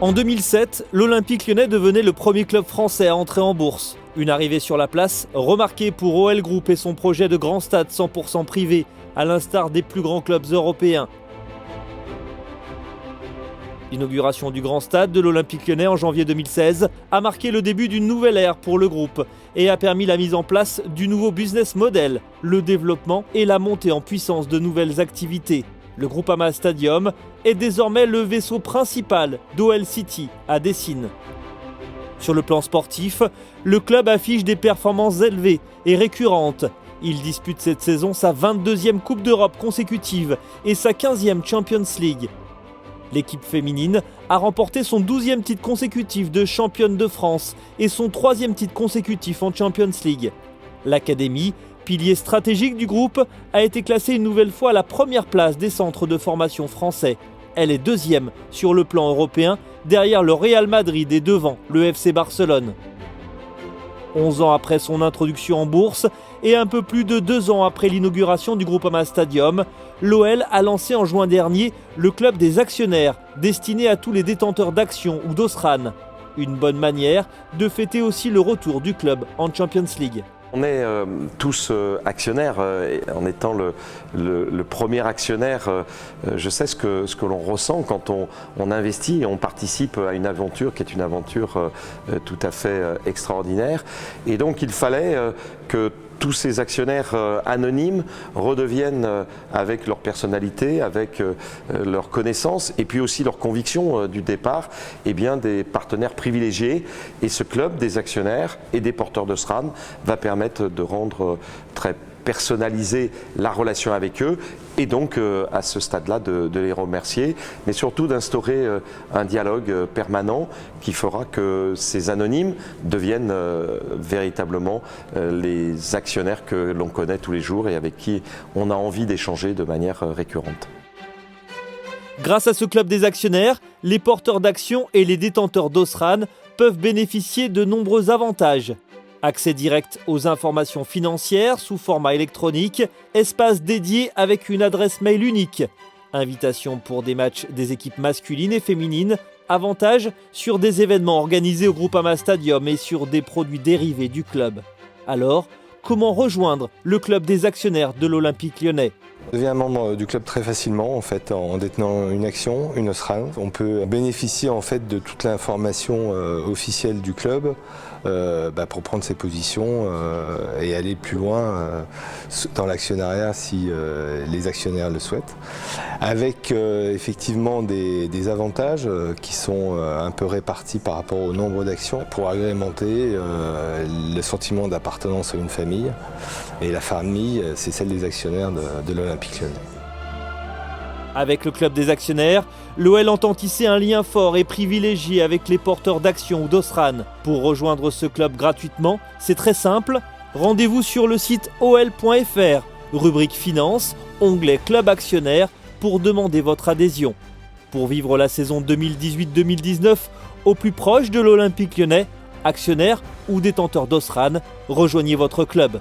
En 2007, l'Olympique Lyonnais devenait le premier club français à entrer en bourse. Une arrivée sur la place remarquée pour OL Group et son projet de grand stade 100% privé, à l'instar des plus grands clubs européens. L'inauguration du grand stade de l'Olympique Lyonnais en janvier 2016 a marqué le début d'une nouvelle ère pour le groupe et a permis la mise en place du nouveau business model, le développement et la montée en puissance de nouvelles activités. Le Groupama Stadium est désormais le vaisseau principal d'OL City à Dessine. Sur le plan sportif, le club affiche des performances élevées et récurrentes. Il dispute cette saison sa 22e Coupe d'Europe consécutive et sa 15e Champions League. L'équipe féminine a remporté son 12e titre consécutif de championne de France et son 3e titre consécutif en Champions League. L'académie, pilier stratégique du groupe, a été classée une nouvelle fois à la première place des centres de formation français. Elle est deuxième sur le plan européen, derrière le Real Madrid et devant le FC Barcelone. 11 ans après son introduction en bourse et un peu plus de 2 ans après l'inauguration du Groupama Stadium, l'OL a lancé en juin dernier le club des actionnaires, destiné à tous les détenteurs d'actions ou d'Osran. Une bonne manière de fêter aussi le retour du club en Champions League. On est tous actionnaires, en étant le premier actionnaire, je sais ce que l'on ressent quand on investit et on participe à une aventure qui est une aventure tout à fait extraordinaire. Et donc il fallait que tous ces actionnaires anonymes redeviennent avec leur personnalité, avec leur connaissance et puis aussi leur conviction du départ, eh bien, des partenaires privilégiés. Et ce club des actionnaires et des porteurs de SRAN va permettre de rendre très personnaliser la relation avec eux et donc à ce stade-là de les remercier, mais surtout d'instaurer un dialogue permanent qui fera que ces anonymes deviennent véritablement les actionnaires que l'on connaît tous les jours et avec qui on a envie d'échanger de manière récurrente. Grâce à ce club des actionnaires, les porteurs d'actions et les détenteurs d'Osran peuvent bénéficier de nombreux avantages. Accès direct aux informations financières sous format électronique, espace dédié avec une adresse mail unique, invitation pour des matchs des équipes masculines et féminines, avantages sur des événements organisés au Groupama Stadium et sur des produits dérivés du club. Alors, comment rejoindre le club des actionnaires de l'Olympique Lyonnais ? On devient membre du club très facilement en fait, en détenant une action, une Osran. On peut bénéficier en fait de toute l'information officielle du club pour prendre ses positions et aller plus loin dans l'actionnariat si les actionnaires le souhaitent. Avec effectivement des avantages qui sont un peu répartis par rapport au nombre d'actions pour agrémenter le sentiment d'appartenance à une famille. Et la famille, c'est celle des actionnaires de l'Olympique Lyonnais. Avec le club des actionnaires, l'OL entend tisser un lien fort et privilégié avec les porteurs d'actions ou d'Osran. Pour rejoindre ce club gratuitement, c'est très simple. Rendez-vous sur le site ol.fr, rubrique finance, onglet club actionnaire pour demander votre adhésion. Pour vivre la saison 2018-2019 au plus proche de l'Olympique Lyonnais, actionnaire ou détenteur d'Osran, rejoignez votre club.